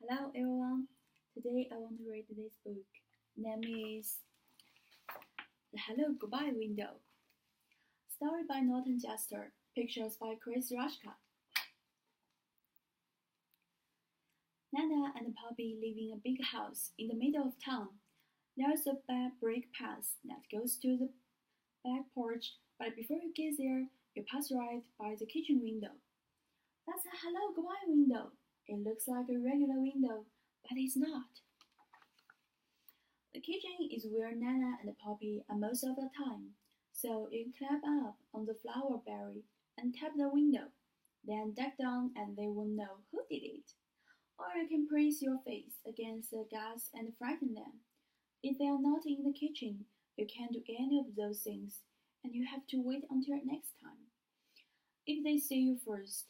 Hello everyone. Today I want to read this book. Name is The Hello Goodbye Window. Story by Norton Jester. Pictures by Chris Rashka. Nana and Poppy live in a big house in the middle of town. There's a brick path that goes to the back porch, but before you get there, you pass right by the kitchen window. That's a hello goodbye window. It looks like a regular window, but it's not. The kitchen is where Nana and Poppy are most of the time, so you climb up on the flour barrel and tap the window, then duck down and they won't know who did it. Or you can press your face against the glass and frighten them. If they are not in the kitchen, you can't do any of those things, and you have to wait until next time. If they see you first,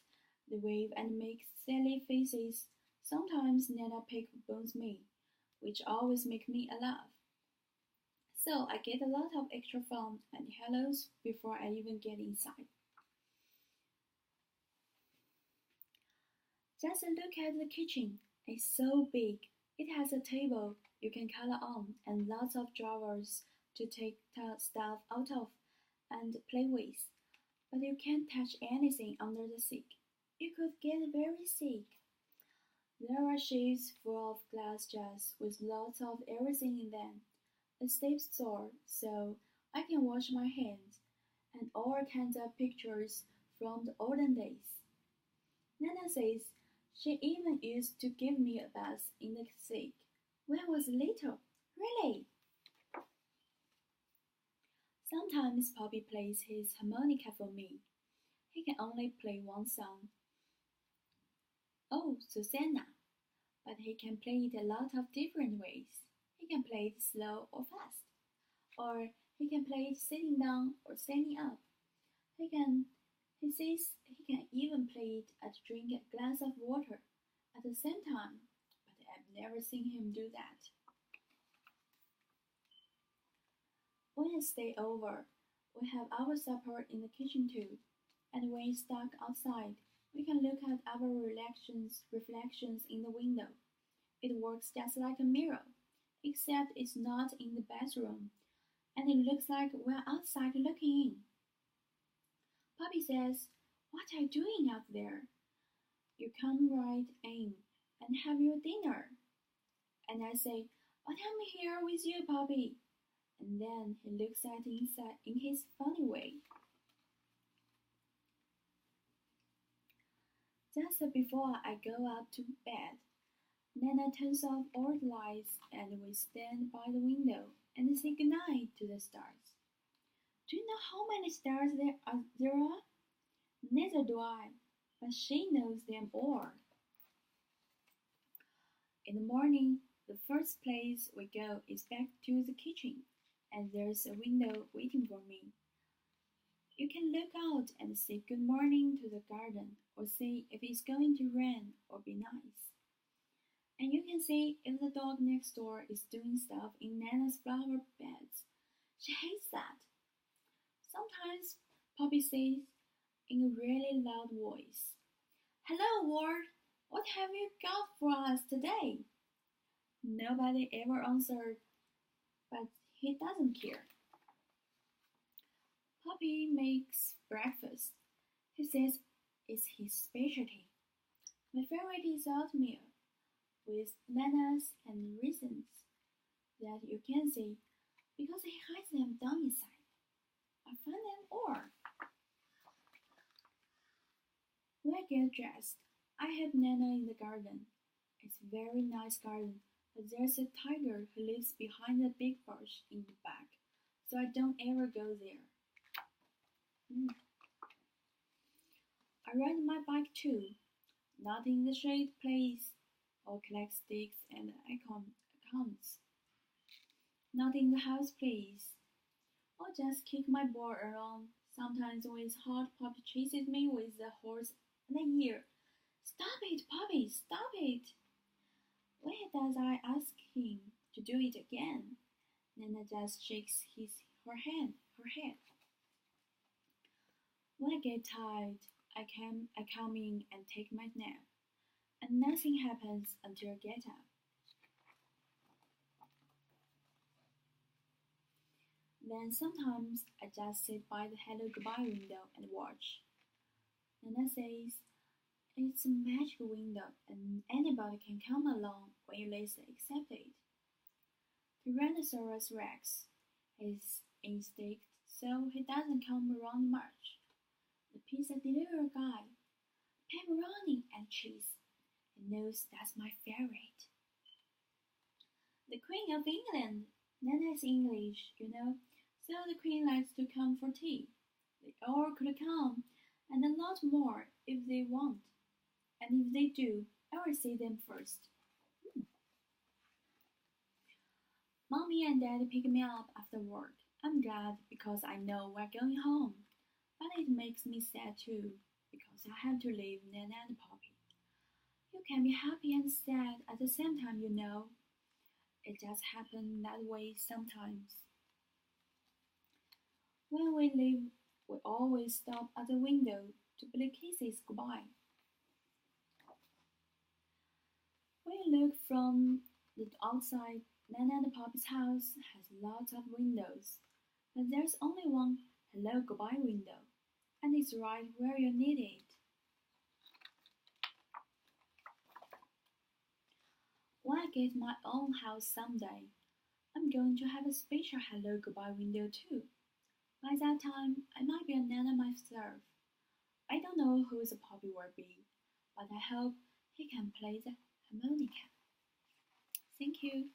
they wave and make silly faces. Sometimes Nana pokes me, which always make me laugh. So I get a lot of extra fun and hellos before I even get inside. Just look at the kitchen. It's so big. It has a table you can color on and lots of drawers to take stuff out of and play with. But you can't touch anything under the sink. You could get very sick. There are shelves full of glass jars with lots of everything in them. A safe store so I can wash my hands, and all kinds of pictures from the olden days. Nana says she even used to give me a bath in the sink when I was little. Really? Sometimes Poppy plays his harmonica for me. He can only play one song. Oh, Susanna. But he can play it a lot of different ways. He can play it slow or fast. Or he can play it sitting down or standing up. He says he can even play it and drink a glass of water at the same time, but I've never seen him do that. When I stay over, we have our supper in the kitchen too, and when it's dark outside, we can look at our reflections in the window. It works just like a mirror, except it's not in the bathroom, and it looks like we're outside looking in. Poppy says, "What are you doing out there?" "You come right in and have your dinner." And I say, "But I'm here with you, Poppy." And then he looks at inside in his funny way. Just before I go up to bed, Nana turns off all the lights and we stand by the window and say goodnight to the stars. Do you know how many stars there are? Neither do I, but she knows them all. In the morning, the first place we go is back to the kitchen, and there's a window waiting for me. You can look out and say good morning to the garden, or say if it's going to rain or be nice. And you can see if the dog next door is doing stuff in Nana's flower beds. She hates that. Sometimes Poppy says in a really loud voice, "Hello, Ward. What have you got for us today?" Nobody ever answered, but he doesn't care. Poppy makes breakfast. He says it's his specialty. My favorite is oatmeal with bananas and raisins that you can see because he hides them down inside. I find them all. When I get dressed, I help Nana in the garden. It's a very nice garden, but there's a tiger who lives behind a big bush in the back, so I don't ever go there. I ride my bike too, not in the shade place, or collect sticks and acorns. Not in the house place, or just kick my ball around. Sometimes when it's hot, Poppy chases me with the horse and I hear, "Stop it, Poppy, stop it!" When he does, I ask him to do it again. Nana just shakes her head. When I get tired, I come in and take my nap. and nothing happens until I get up. Then sometimes I just sit by the hello goodbye window and watch. Nana says, it's a magic window and anybody can come along when you least expect it. Tyrannosaurus Rex is instinct, so he doesn't come around much. The pizza delivery guy, pepperoni and cheese. He knows that's my favorite. The Queen of England. Nana's English, so the Queen likes to come for tea. They all could come, and a lot more if they want. And if they do, I will see them first. Mommy and Daddy pick me up after work. I'm glad because I know we're going home. But it makes me sad too, because I have to leave Nana and Poppy. You can be happy and sad at the same time. It just happens that way sometimes. When we leave, we always stop at the window to blow kisses goodbye. When you look from the outside, Nana and Poppy's house has lots of windows, but there's only one hello goodbye window, and it's right where you need it. When I get my own house someday, I'm going to have a special hello goodbye window too. By that time, I might be a Nana myself. I don't know who the Poppy will be, but I hope he can play the harmonica. Thank you.